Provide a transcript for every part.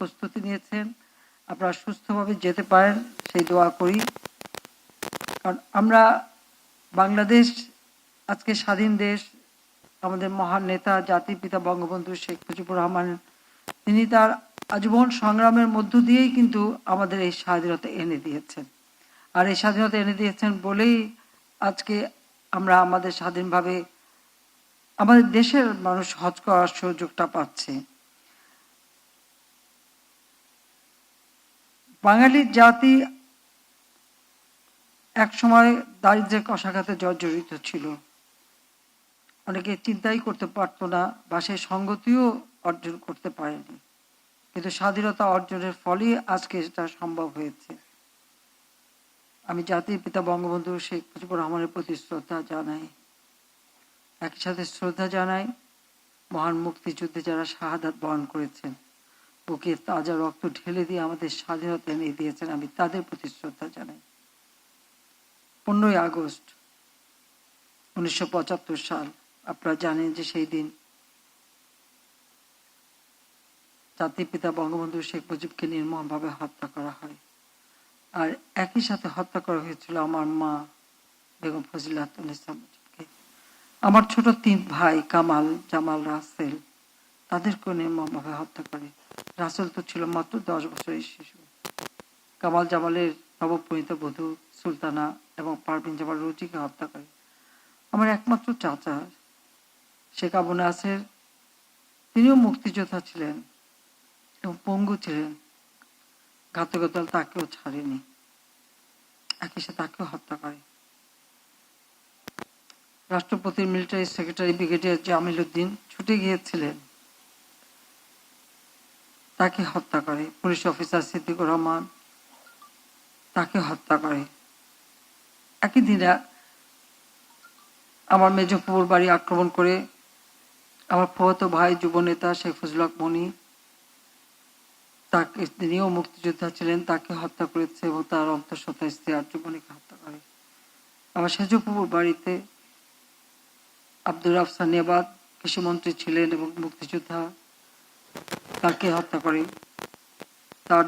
প্রস্তুতি নিয়েছেন, আপনারা সুস্থভাবে যেতে পারেন সেই দোয়া করি। কারণ আমরা বাংলাদেশ আজকে স্বাধীন দেশ, আমাদের মহান নেতা জাতির পিতা বঙ্গবন্ধু শেখ মুজিবুর রহমান তিনি তার আজীবন সংগ্রামের মধ্য দিয়েই কিন্তু আমাদের এই স্বাধীনতা এনে দিয়েছেন। আর এই স্বাধীনতা এনে দিয়েছেন বলেই আজকে আমরা আমাদের স্বাধীনভাবে আমাদের দেশের মানুষ হজ করার সুযোগটা পাচ্ছে। বাঙালি জাতি একসময় দারিদ্র্যের কষাঘাতে জর্জরিত ছিল, অনেকে চিন্তাই করতে পারতো না বা সেই সংগতিও অর্জন করতে পারেনি, কিন্তু স্বাধীনতা অর্জনের ফলেই আজকে এটা সম্ভব হয়েছে। আমি জাতির পিতা বঙ্গবন্ধু শেখ মুজিবুর রহমানের প্রতি শ্রদ্ধা জানাই, একই সাথে শ্রদ্ধা জানাই মহান মুক্তিযুদ্ধে যারা শাহাদাত বরণ করেছেন, বুকে তাজা রক্ত ঢেলে দিয়ে আমাদের স্বাধীনতা এনে দিয়েছেন, আমি তাদের প্রতি শ্রদ্ধা জানাই। 15ই আগস্ট 1975 সাল, আপনারা জানেন যে সেই দিন জাতির পিতা বঙ্গবন্ধু শেখ মুজিবকে নির্মমভাবে হত্যা করা হয়। আর একই সাথে হত্যা করা হয়েছিল আমার মা বেগম ফজিলাতুন্নেছা মুজিবকে। আমার ছোট 3 ভাই কামাল, জামাল, রাসেল, তাদেরকেও নির্মমভাবে হত্যা করে। রাসেল তো ছিল মাত্র 10 বছরের শিশু। কামাল জামালের নবপরিণীতা বধূ সুলতানা এবং পারভিন জামাল রুজিকে হত্যা করে। আমার একমাত্র চাচা শেখ আবু নাসের, তিনিও মুক্তিযোদ্ধা ছিলেন এবং পঙ্গু ছিলেন, ঘাতকের দল তাকেও ছাড়েনি, একই সাথে তাকেও হত্যা করে। রাষ্ট্রপতির military secretary brigadier Jamil Uddin ছুটে গিয়েছিলেন, তাকে হত্যা করে। পুলিশ অফিসার সিদ্দিকুর রহমান, তাকে হত্যা করে। একই দিনে আমার মেজ ফুপুর বাড়ি আক্রমণ করে আমার ফুফাতো ভাই যুব নেতা শেখ ফজলুল হক মনি, তাকে, তিনিও মুক্তিযোদ্ধা ছিলেন, তাকে হত্যা করেছে এবং তার অন্তঃসত্ত্বা স্ত্রী আর্যমণিকে হত্যা করে। আমার সেজ ফুপুর বাড়িতে আব্দুর রাফসান নেবাদ কৃষিমন্ত্রী ছিলেন এবং মুক্তিযোদ্ধা, তাকে হত্যা করে। তার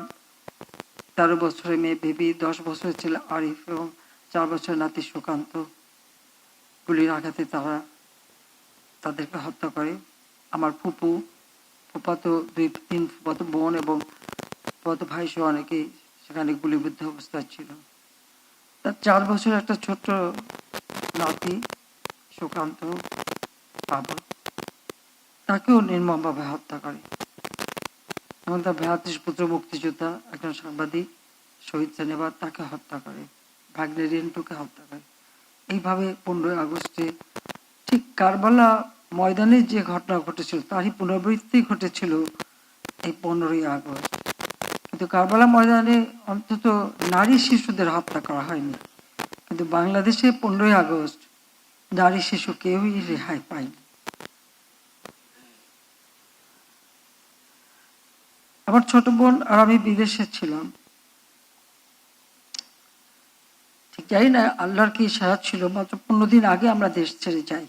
13 বছরের মেয়ে বেবি, 10 বছরের ছেলে আরিফ এবং 4 বছরের নাতি সুকান্ত গুলির আঘাতে তাদেরকে হত্যা করে। আমার ফুপু, ফুফাতো 2-3 ফুফাতো বোন এবং ফুফাতো ভাই সহ অনেকেই সেখানে গুলিবিদ্ধ অবস্থায় ছিল। তার 4 বছরের একটা ছোট্ট নাতি সুকান্ত বাবু, তাকেও নির্মমভাবে হত্যা করে। এবং তার ভ্রাতৃ পুত্র মুক্তিযোদ্ধা একজন সাংবাদিক শহীদ সেনেবাদ, তাকে হত্যা করে। ভাগ্নে রিন্টুকে হত্যা করে। এইভাবে 15ই আগস্টে ঠিক কারবালা ময়দানে যে ঘটনা ঘটেছিল তারই পুনরাবৃত্তি ঘটেছিল এই 15ই আগস্ট। কিন্তু কারবালা ময়দানে অন্তত নারী শিশুদের হত্যা করা হয়নি, কিন্তু বাংলাদেশে 15ই আগস্ট নারী শিশু কেউই রেহাই পায়নি। আমার ছোট বোন আর আমি বিদেশে ছিলাম, ঠিক জানি না আল্লাহর কি ইশারা ছিল, মাত্র 15 দিন আগে আমরা দেশ ছেড়ে যাই।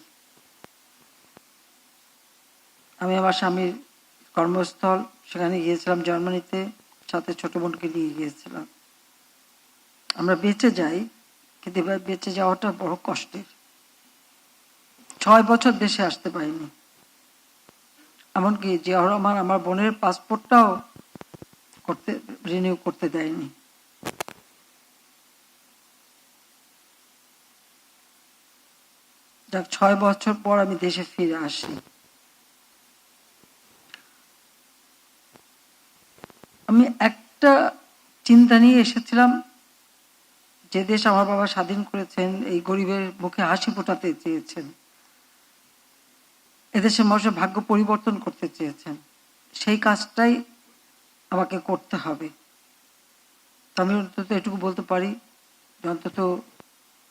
আমি আমার স্বামীর কর্মস্থল সেখানে গিয়েছিলাম জার্মানিতে, সাথে ছোট বোনকে নিয়ে গিয়েছিলাম। আমরা বেঁচে যাই, কিন্তু এবার বেঁচে যাওয়াটা বড় কষ্টের। 6 বছর দেশে আসতে পারিনি, এমনকি জিয়াউর রহমান আমার বোনের পাসপোর্টটাও রিনিউ করতে দেয়নি। যাক, 6 বছর পর আমি দেশে ফিরে আসি। আমি একটা চিন্তা নিয়ে এসেছিলাম, যে দেশ আমার বাবা স্বাধীন করেছেন, এই গরিবের মুখে হাসি ফোটাতে চেয়েছেন, এদেশের মানুষের ভাগ্য পরিবর্তন করতে চেয়েছেন, সেই কাজটাই আমাকে করতে হবে। আমি অন্তত এটুকু বলতে পারি যে অন্তত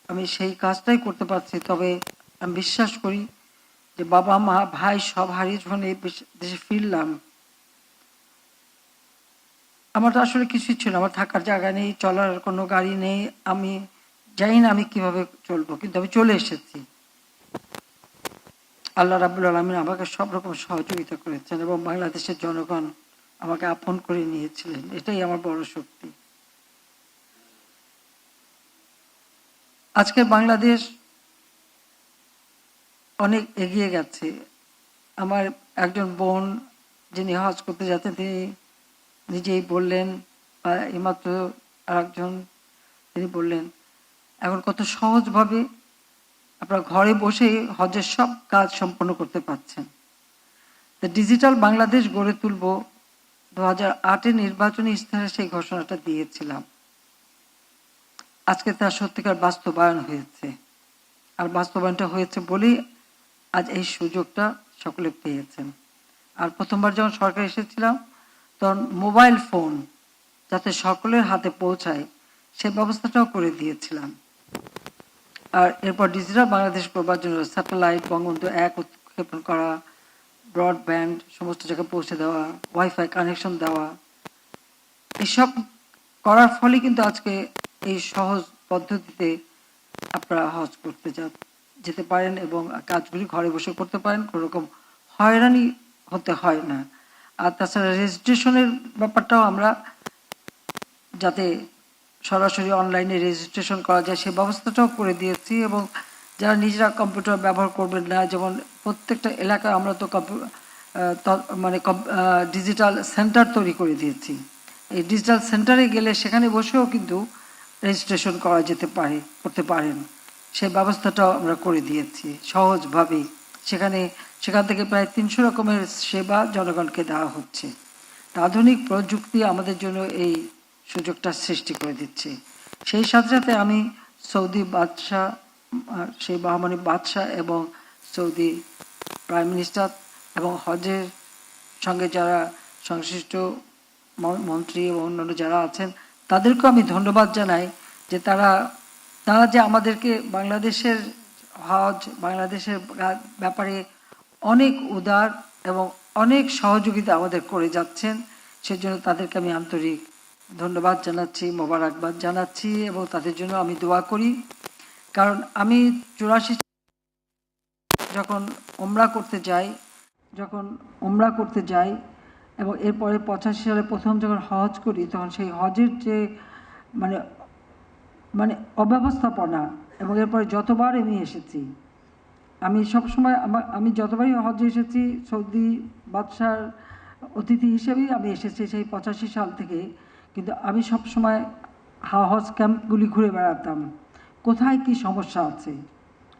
আমি সেই কাজটাই করতে পারছি। তবে আমি বিশ্বাস করি যে বাবা মা ভাই সব হারিয়ে যখন এই দেশে ফিরলাম, আমার তো আসলে কিছুই ছিল, আমার থাকার জায়গা নেই, চলার কোনো গাড়ি নেই, আমি জানি না আমি কিভাবে চলবো, কিন্তু আমি চলে এসেছি। আল্লাহ রাব্বুল আলামিন আমাকে সব রকম সহযোগিতা করেছেন এবং বাংলাদেশের জনগণ আমাকে আপন করে নিয়েছিলেন। এটাই আমার বড় শক্তি। আজকে বাংলাদেশ অনেক এগিয়ে গেছে। আমার একজন বোন যিনি হজ করতে যাচ্ছেন তিনি নিজেই বললেন, এইমাত্র আরেকজন তিনি বললেন, এখন কত সহজভাবে আপনারা ঘরে বসেই হজের সব কাজ সম্পন্ন করতে পারছেন। ডিজিটাল বাংলাদেশ গড়ে তুলব 2008 নির্বাচনী ইশতেহারে সেই ঘোষণাটা দিয়েছিলাম। আজকে তার সত্যিকার বাস্তবায়ন হয়েছে, আর বাস্তবায়নটা হয়েছে বলেই আজ এই সুযোগটা সকলে পেয়েছেন। আর প্রথমবার যখন সরকার এসেছিলাম তখন মোবাইল ফোন যাতে সকলের হাতে পৌঁছায় সে ব্যবস্থাটাও করে দিয়েছিলাম। আর এরপর ডিজিটাল বাংলাদেশ করবার জন্য স্যাটেলাইট বঙ্গবন্ধু 1 উৎক্ষেপণ করা, ব্রডব্যান্ড সমস্ত জায়গায় পৌঁছে দেওয়া, ওয়াইফাই কানেকশন দেওয়া, এসব করার ফলে কিন্তু আজকে এই সহজ পদ্ধতিতে আপনারা হজ করতে যেতে পারেন এবং কাজগুলি ঘরে বসে করতে পারেন, কোনো রকম হয়রানি হতে হয় না। আর তাছাড়া রেজিস্ট্রেশনের ব্যাপারটাও আমরা যাতে সরাসরি অনলাইনে রেজিস্ট্রেশন করা যায় সে ব্যবস্থাটাও করে দিয়েছি। এবং যারা নিজেরা কম্পিউটার ব্যবহার করবেন না, যেমন প্রত্যেকটা এলাকায় আমরা তো মানে ডিজিটাল সেন্টার তৈরি করে দিয়েছি। এই ডিজিটাল সেন্টারে গেলে সেখানে বসেও কিন্তু রেজিস্ট্রেশন করা যেতে পারে, করতে পারেন, সেই ব্যবস্থাটাও আমরা করে দিয়েছি সহজভাবেই। সেখান থেকে প্রায় 300 রকমের সেবা জনগণকে দেওয়া হচ্ছে। আধুনিক প্রযুক্তি আমাদের জন্য এই সুযোগটা সৃষ্টি করে দিচ্ছে। সেই সাথে সাথে আমি সৌদি বাদশাহ, সেই মহামানী বাদশাহ এবং সৌদি প্রাইম মিনিস্টার এবং হজের সঙ্গে যারা সংশ্লিষ্ট মন্ত্রী এবং অন্যান্য যারা আছেন তাদেরকেও আমি ধন্যবাদ জানাই যে তারা যে আমাদেরকে বাংলাদেশের হজ, বাংলাদেশের ব্যাপারে অনেক উদার এবং অনেক সহযোগিতা আমাদের করে যাচ্ছেন। সেজন্য তাদেরকে আমি আন্তরিক ধন্যবাদ জানাচ্ছি, মোবারকবাদ জানাচ্ছি এবং তাদের জন্য আমি দোয়া করি। কারণ আমি 84 যখন ওমরা করতে যাই এবং এরপরে 85 সালে প্রথম যখন হজ করি তখন সেই হজের যে মানে অব্যবস্থাপনা, এবং এরপরে যতবার আমি এসেছি, আমি সবসময় আমি যতবারই হজে এসেছি সৌদি বাদশার অতিথি হিসেবেই আমি এসেছি সেই 85 সাল থেকে। কিন্তু আমি সবসময় হজ ক্যাম্পগুলি ঘুরে বেড়াতাম, কোথায় কি সমস্যা আছে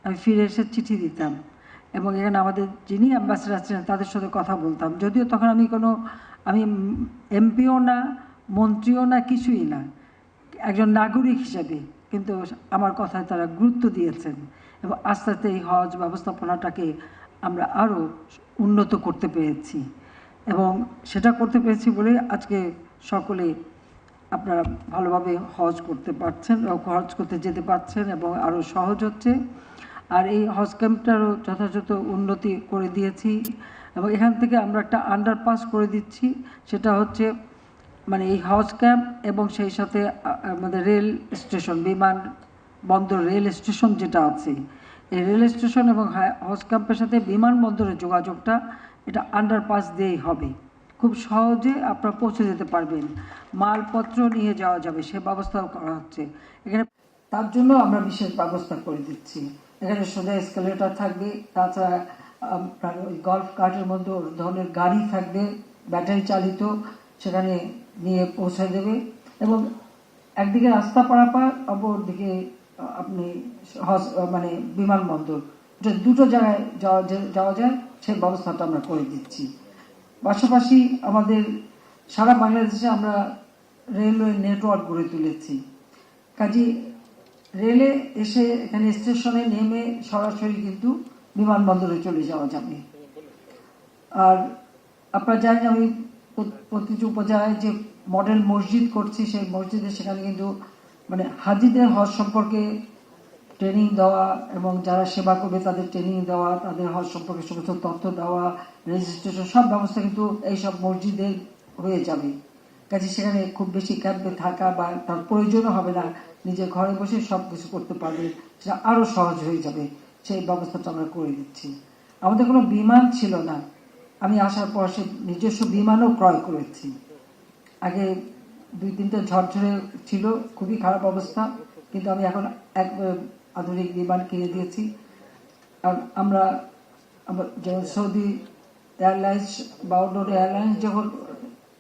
আমি ফিরে এসে চিঠি দিতাম এবং এখানে আমাদের যিনি অ্যাম্বাসেডার ছিলেন তাদের সাথে কথা বলতাম। যদিও তখন আমি এমপিও না, মন্ত্রীও না, কিছুই না, একজন নাগরিক হিসেবে, কিন্তু আমার কথায় তারা গুরুত্ব দিয়েছেন এবং আস্তে আস্তে এই হজ ব্যবস্থাপনাটাকে আমরা আরও উন্নত করতে পেরেছি। এবং সেটা করতে পেরেছি বলে আজকে সকলে আপনারা ভালোভাবে হজ করতে পারছেন, হজ করতে যেতে পারছেন এবং আরও সহজ হচ্ছে। আর এই হজ ক্যাম্পটারও যথাযথ উন্নতি করে দিয়েছি এবং এখান থেকে আমরা একটা আন্ডারপাস করে দিচ্ছি। সেটা হচ্ছে এই হজ ক্যাম্প এবং সেই সাথে আমাদের রেল স্টেশন, বিমানবন্দর রেল স্টেশন যেটা আছে, এই রেল স্টেশন এবং হজ ক্যাম্পের সাথে বিমানবন্দরের যোগাযোগটা এটা আন্ডারপাস দিয়েই হবে। খুব সহজে আপনারা পৌঁছে যেতে পারবেন, মালপত্র নিয়ে যাওয়া যাবে, সে ব্যবস্থাও করা হচ্ছে এখানে। তার জন্য আমরা বিশেষ ব্যবস্থা করে দিচ্ছি। এখানে সোজা এসকেলেটর থাকবে, তাছাড়া ওই গল্ফ কার্টের মধ্যে ধরনের গাড়ি থাকবে ব্যাটারি চালিত, সেখানে নিয়ে পৌঁছে দেবে এবং একদিকে রাস্তা পারাপার, অপরদিকে আপনি বিমানবন্দর, দুটো জায়গায় যাওয়া যায় সেই ব্যবস্থাটা আমরা করে দিচ্ছি। পাশাপাশি আমাদের সারা বাংলাদেশে আমরা রেলওয়ে নেটওয়ার্ক গড়ে তুলেছি। কাজে রেলে এসে এখানে স্টেশনে নেমে সরাসরি কিন্তু বিমানবন্দরে চলে যাওয়া যাবে। আর আপনারা জানেন আমি প্রতিটি উপজেলায় যে মডেল মসজিদ করছি, সেই মসজিদে সেখানে কিন্তু হাজিদের হজ সম্পর্কে ট্রেনিং দেওয়া এবং যারা সেবা করবে তাদের ট্রেনিং দেওয়া, তাদের হজ সম্পর্কে সমস্ত তথ্য দেওয়া, রেজিস্ট্রেশন সব ব্যবস্থা কিন্তু এইসব মসজিদে হয়ে যাবে। কাজে সেখানে খুব বেশি ক্যাম্পে থাকা বা তার প্রয়োজনও হবে না, নিজের ঘরে বসে সব কিছু করতে পারবে, সেটা আরও সহজ হয়ে যাবে। সেই ব্যবস্থাটা আমরা করে দিচ্ছি। আমাদের কোনো বিমান ছিল না, আমি আসার পর সে নিজস্ব বিমানও ক্রয় করেছি। আগে 2-3টা ঝরঝরে ছিল, খুবই খারাপ অবস্থা, কিন্তু আমি এখন এক আধুনিক বিমান কিনে দিয়েছি। আর আমরা সৌদি এয়ারলাইন্স বা অন্য এয়ারলাইন্স যখন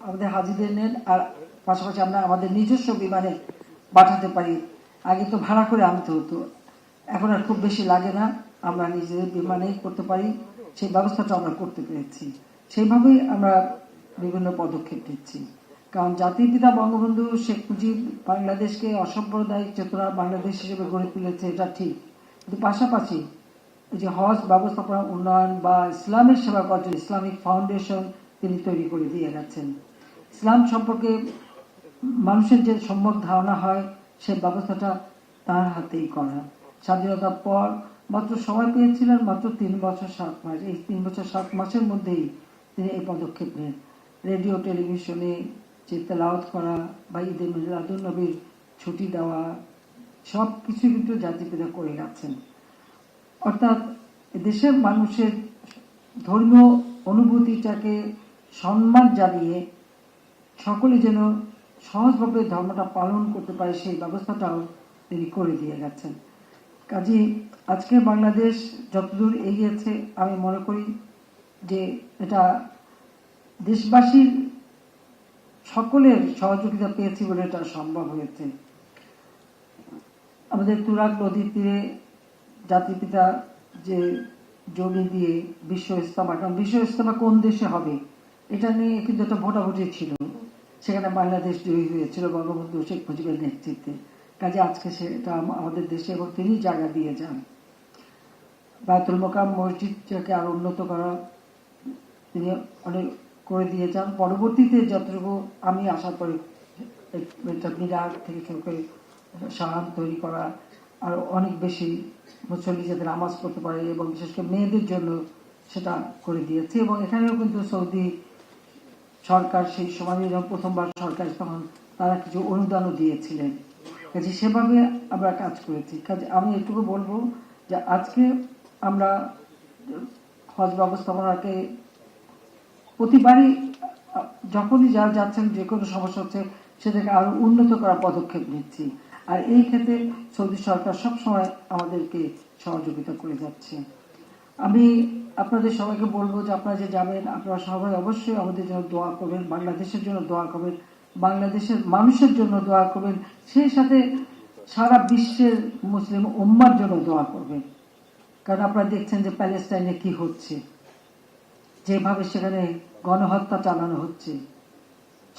আমাদের হাজিদের নেন, আর পাশাপাশি আমরা আমাদের নিজস্ব বিমানে পাঠাতে পারি। আগে তো ভাড়া করে আনতে হতো, এখন আর খুব বেশি লাগে না, আমরা নিজেদের বিমানেই করতে পারি। সেই ব্যবস্থাটা আমরা করতে পেরেছি। সেইভাবেই আমরা বিভিন্ন পদক্ষেপ নিচ্ছি। কারণ জাতির পিতা বঙ্গবন্ধু শেখ মুজিব বাংলাদেশকে অসাম্প্রদায়িক চেতনার বাংলাদেশ হিসেবে গড়ে তুলেছে, এটা ঠিক, কিন্তু পাশাপাশি যে হজ ব্যবস্থাপনা উন্নয়ন বা ইসলামের সেবা করার জন্য ইসলামিক ফাউন্ডেশন তিনি তৈরি করে দিয়ে গেছেন। ইসলাম সম্পর্কে মানুষের যে সম্যক ধারণা হয় সেই ব্যবস্থাটা তার হাতেই করা। স্বাধীনতার পর মাত্র সময় পেয়েছিলেন মাত্র 3 বছর 7 মাস। এই 3 বছর 7 মাসের মধ্যেই তিনি এই পদক্ষেপ নেন। রেডিও টেলিভিশনে যে তেলাওয়াত করা বা ঈদে মিলাদুন নবীর ছুটি দেওয়া, সব কিছু কিন্তু জাতির পিতা করে গেছেন। অর্থাৎ দেশের মানুষের ধর্মীয় অনুভূতিটাকে সম্মান জানিয়ে সকলে যেন সহজভাবে ধর্মটা পালন করতে পারে সেই ব্যবস্থাটাও তিনি করে দিয়ে গেছেন। কাজে আজকে বাংলাদেশ যতদূর এগিয়েছে আমি মনে করি যে এটা দেশবাসীর সকলের সহযোগিতা পেয়েছি বলে এটা সম্ভব হয়েছে। আমাদের তুরাগ নদীর তীরে জাতির পিতা যে জমি দিয়ে বিশ্ব ইজতেমা, কারণ বিশ্ব ইজতেমা কোন দেশে হবে এটা নিয়ে কিন্তু একটা ভোটাভুটি ছিল, সেখানে বাংলাদেশ জয়ী হয়েছিল বঙ্গবন্ধু শেখ মুজিবের নেতৃত্বে। কাজে আজকে সেটা আমাদের দেশে এবং তিনি জায়গা দিয়ে যান। বায়তুল মোকাররম মসজিদটাকে আরো উন্নত করা তিনি অনেক করে দিয়ে যান। পরবর্তীতে যতটুকু আমি আসার পরে মিনার থেকে শুরু করে শাহান তৈরি করা, আর অনেক বেশি মুসল্লি যাতে নামাজ পড়তে পারে এবং বিশেষ করে মেয়েদের জন্য সেটা করে দিয়েছে। এবং এখানেও কিন্তু সৌদি সরকার সেই সময় যখন প্রথমবার সরকার তখন তারা কিছু অনুদানও দিয়েছিলেন। কাজে সেভাবে আমরা কাজ করেছি। কাজে আমি এটুকু বলবো যে আজকে আমরা হজ ব্যবস্থাপনাকে প্রতিবারই যখনই যারা যাচ্ছেন যে কোনো সমস্যা হচ্ছে সেটাকে আরো উন্নত করার পদক্ষেপ নিচ্ছি। আর এই ক্ষেত্রে সৌদি সরকার সবসময় আমাদেরকে সহযোগিতা করে যাচ্ছে। আমি আপনাদের সবাইকে বলবো যে আপনারা যে যাবেন আপনারা সবাই অবশ্যই আমাদের জন্য দোয়া করবেন, বাংলাদেশের জন্য দোয়া করবেন, বাংলাদেশের মানুষের জন্য দোয়া করবেন, সেই সাথে সারা বিশ্বের মুসলিম উম্মার জন্য দোয়া করবেন। কারণ আপনারা দেখছেন যে প্যালেস্টাইনে কি হচ্ছে, যেভাবে সেখানে গণহত্যা চালানো হচ্ছে,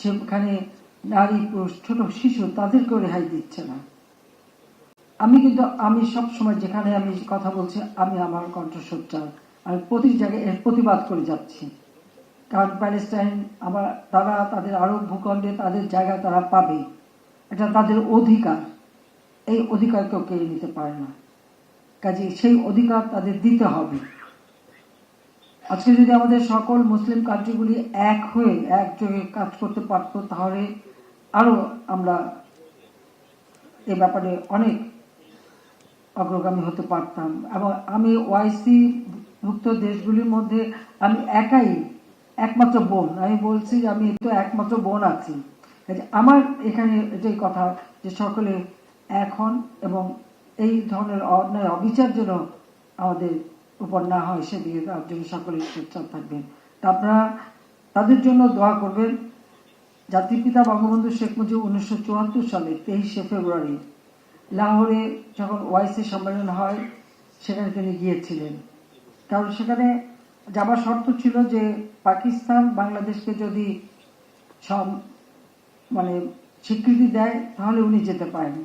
সেখানে নারী পুরুষ ছোট শিশু তাদেরকেও রেহাই দিচ্ছে না। আমি সব সময় যেখানে আমি কথা বলছি আমি আমার কণ্ঠস্বর আমি প্রতি জায়গায় এর প্রতিবাদ করে যাচ্ছি। কারণ প্যালেস্টাইন তারা তাদের আরব ভূখণ্ডে তাদের জায়গা তারা পাবে, এটা তাদের অধিকার, এই অধিকার কেউ কেড়ে নিতে পারে না। কাজে সেই অধিকার তাদের দিতে হবে। আজকে যদি আমাদের সকল মুসলিম কান্ট্রিগুলি এক হয়ে একযোগে কাজ করতে পারতো তাহলে আরো আমরা এ ব্যাপারে অনেক অগ্রগামী হতে পারতাম। এবং আমি ওআইসি ভুক্ত দেশগুলির মধ্যে আমি একাই একমাত্র বোন। আমি বলছি যে আমি তো একমাত্র বোন আছি। আমার এখানে এটাই কথা যে সকলে এখন এবং এই ধরনের অন্যায় অবিচার যেন আমাদের উপর না হয় সেদিকে তার জন্য সকলে সোচ্চার থাকবেন। তা আপনারা তাদের জন্য দোয়া করবেন। জাতির পিতা বঙ্গবন্ধু শেখ মুজিব 1974 সালে 23শে ফেব্রুয়ারি লাহোরে যখন ওআইসি সম্মেলন হয় সেখানে তিনি গিয়েছিলেন। কারণ সেখানে যাবার শর্ত ছিল যে পাকিস্তান বাংলাদেশকে যদি স্বীকৃতি দেয় তাহলে উনি যেতে পারেন।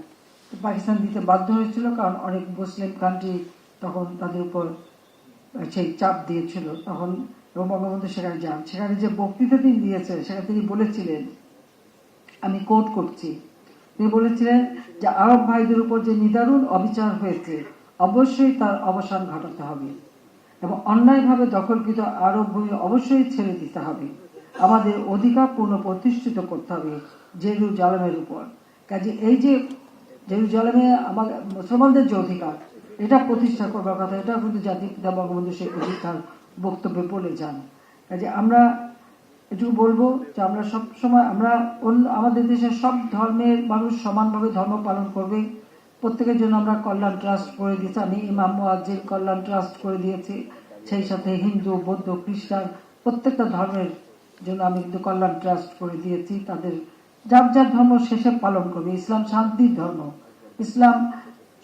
পাকিস্তান দিতে বাধ্য হয়েছিল, কারণ অনেক মুসলিম কান্ট্রি তখন তাদের উপর সেই চাপ দিয়েছিল। তখন বঙ্গবন্ধু সেখানে যান। সেখানে যে বক্তৃতা তিনি দিয়েছেন সেখানে তিনি বলেছিলেন, আমি কোট করছি, তিনি বলেছিলেন যে আরব ভাইদের উপর যে নিদারুণ অবিচার হয়েছে অবশ্যই তার অবসান ঘটাতে হবে এবং অন্যায়ভাবে দখলকৃত আরব ভূমি অবশ্যই ছেড়ে দিতে হবে। আমাদের অধিকার পূর্ণ প্রতিষ্ঠিত করতে হবে জেরুজালেমের উপর। কাজে এই যে জেরুজালেমে আমাদের মুসলমানদের যে অধিকার এটা প্রতিষ্ঠা করবার কথা, এটা কিন্তু জাতির পিতা বঙ্গবন্ধু শেখ মুজিব তার বক্তব্যে বলে যান। কাজে আমরা এটুকু বলবো যে আমরা সব সময় আমরা আমাদের দেশের সব ধর্মের মানুষ সমানভাবে ধর্ম পালন করবে। প্রত্যেকের জন্য আমরা কল্যাণ ট্রাস্ট করে দিয়েছি, আমি ইমাম মুয়াজ্জিন কল্যাণ ট্রাস্ট করে দিয়েছি, সেই সাথে হিন্দু বৌদ্ধ খ্রিস্টান প্রত্যেকটা ধর্মের জন্য আমি কিন্তু কল্যাণ ট্রাস্ট করে দিয়েছি। তাদের যার যার ধর্ম শেষে পালন করবে। ইসলাম শান্তির ধর্ম, ইসলাম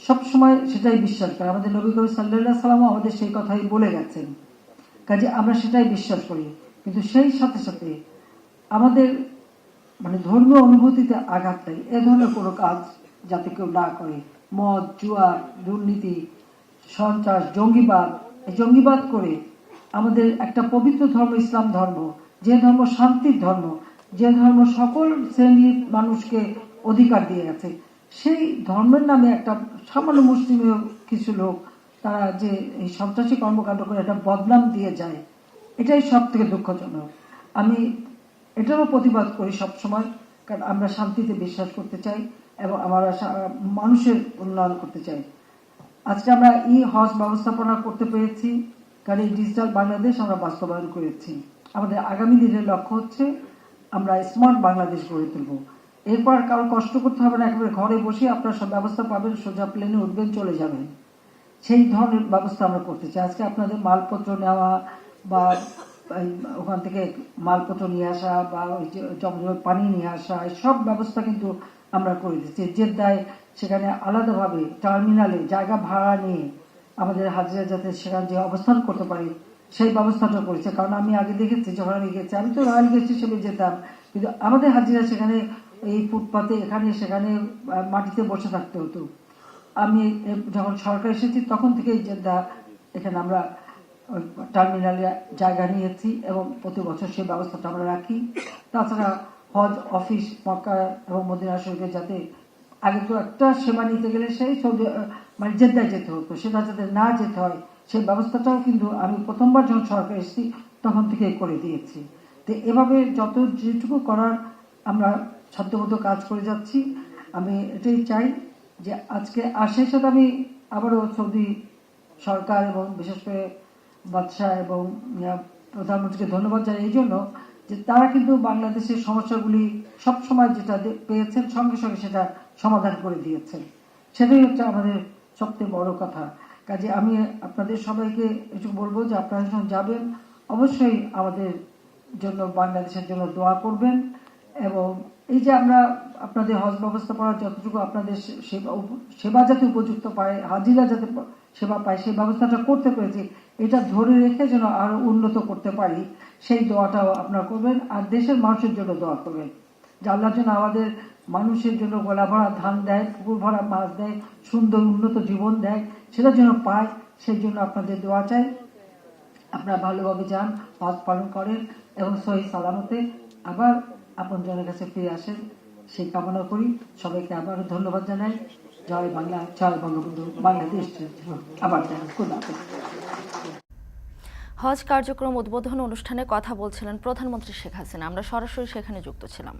সবসময় সেটাই বিশ্বাস করে। আমাদের নবী করিম সাল্লাল্লাহু আলাইহি ওয়াসাল্লাম আমাদের সেই কথাই বলে গেছেন, কাজে আমরা সেটাই বিশ্বাস করি। কিন্তু সেই সাথে সাথে আমাদের মানে ধর্মীয় অনুভূতিতে আঘাত দেয় এ ধরনের কোনো কাজ যাতে কেউ না করে। মদ, জুয়া, দুর্নীতি, সন্ত্রাস, জঙ্গিবাদ, জঙ্গিবাদ করে আমাদের একটা পবিত্র ধর্ম ইসলাম ধর্ম, যে ধর্ম শান্তির ধর্ম, যে ধর্ম সকল শ্রেণীর মানুষকে অধিকার দিয়ে গেছে, সেই ধর্মের নামে একটা সামান্য মুসলিমীয় কিছু লোক তারা যে এই সন্ত্রাসী কর্মকাণ্ড করে একটা বদনাম দিয়ে যায়, এটাই সব থেকে দুঃখজনক। আমি এটারও প্রতিবাদ করি সবসময়, কারণ আমরা শান্তিতে বিশ্বাস করতে চাই এবং আমরা মানুষের উন্নয়ন করতে চাই। আজকে আমরা হজ ব্যবস্থাপনা করতে পেরেছি, কারণ এই ডিজিটাল বাংলাদেশ আমরা বাস্তবায়ন করেছি। আমাদের আগামী দিনের লক্ষ্য হচ্ছে আমরা স্মার্ট বাংলাদেশ গড়ে তুলব। এরপর কারো কষ্ট করতে হবে না, একেবারে ঘরে বসে আপনার সব ব্যবস্থা পাবেন, সোজা প্লেনে উঠবেন, চলে যাবেন, সেই ধরনের ব্যবস্থা আমরা করতে চাই। আজকে আপনাদের মালপত্র নেওয়া বা ওখান থেকে মালপত্র নিয়ে আসা বা ওই যে জমজমের পানি নিয়ে আসা, সব ব্যবস্থা কিন্তু আমরা করে দিচ্ছি। জেদ্দায় সেখানে আলাদাভাবে টার্মিনালে জায়গা ভাড়া নিয়ে আমাদের হাজিরা যাতে সেখানে যে অবস্থান করতে পারে সেই ব্যবস্থাটা করেছে। কারণ আমি আগে দেখেছি যখন আমি গেছি, আমি তো রয়্যাল গেস্ট হিসেবে যেতাম, কিন্তু আমাদের হাজিরা সেখানে এই ফুটপাতে এখানে সেখানে মাটিতে বসে থাকতে হতো। আমি যখন সরকার এসেছি তখন থেকেই জেদ্দা এখানে আমরা টার্মিনালে জায়গা নিয়েছি এবং প্রতি বছর সেই ব্যবস্থাটা আমরা রাখি। তাছাড়া হজ অফিস মক্কা এবং মদিনা শরীফে যাতে আগে তো একটা সেবা নিতে গেলে সেই সৌদি মানে জেদ্দায় যেতে হতো, সেটা যাতে না যেতে হয় সেই ব্যবস্থাটাও কিন্তু আমি প্রথমবার যখন সরকার এসেছি তখন থেকে করে দিয়েছি। তো এভাবে যত যেটুকু করার আমরা সাধ্যমতো কাজ করে যাচ্ছি। আমি এটাই চাই যে আজকে আর সেই সাথে আমি আবারও সৌদি সরকার এবং বিশেষ করে বাদশাহ এবং প্রধানমন্ত্রীকে ধন্যবাদ জানাই এই জন্য যে তারা কিন্তু বাংলাদেশের সমস্যাগুলি সবসময় যেটা পেয়েছেন সঙ্গে সঙ্গে সেটা সমাধান করে দিয়েছেন। সেটাই হচ্ছে আমাদের সবচেয়ে বড় কথা। কাজে আমি আপনাদের সবাইকে একটু বলবো যে আপনারা যখন যাবেন অবশ্যই আমাদের জন্য বাংলাদেশের জন্য দোয়া করবেন। এবং এই যে আমরা আপনাদের হজ ব্যবস্থাপনা যতটুকু আপনাদের সেবা যাতে উপযুক্ত পায়, হাজিরা যাতে সেবা পায়, সেই ব্যবস্থাটা করতে পেরেছি, এটা ধরে রেখে যেন আরো উন্নত করতে পারি সেই দোয়াটাও আপনারা করবেন। আর দেশের মানুষের জন্য দোয়া করবেন যে আল্লাহ যেন আমাদের মানুষের জন্য গলা ভরা ধান দেয়, পুকুর ভরা মাছ দেয়, সুন্দর উন্নত জীবন দেয়, সেটা যেন পায়, সেই জন্য আপনাদের দোয়া চাই। আপনারা ভালোভাবে যান, হজ পালন করেন এবং সহি সালামতে আবার আপনজনের কাছে ফিরে আসেন, সেই কামনা করি। সবাইকে আবারও ধন্যবাদ জানাই। জয় বাংলা, জয় বঙ্গবন্ধু, বাংলাদেশ আবার জানাই খুদা হাফেজ। হজ কার্যক্রম উদ্বোধন অনুষ্ঠানে কথা বলছিলেন প্রধানমন্ত্রী শেখ হাসিনা। আমরা সরাসরি সেখানে যুক্ত ছিলাম।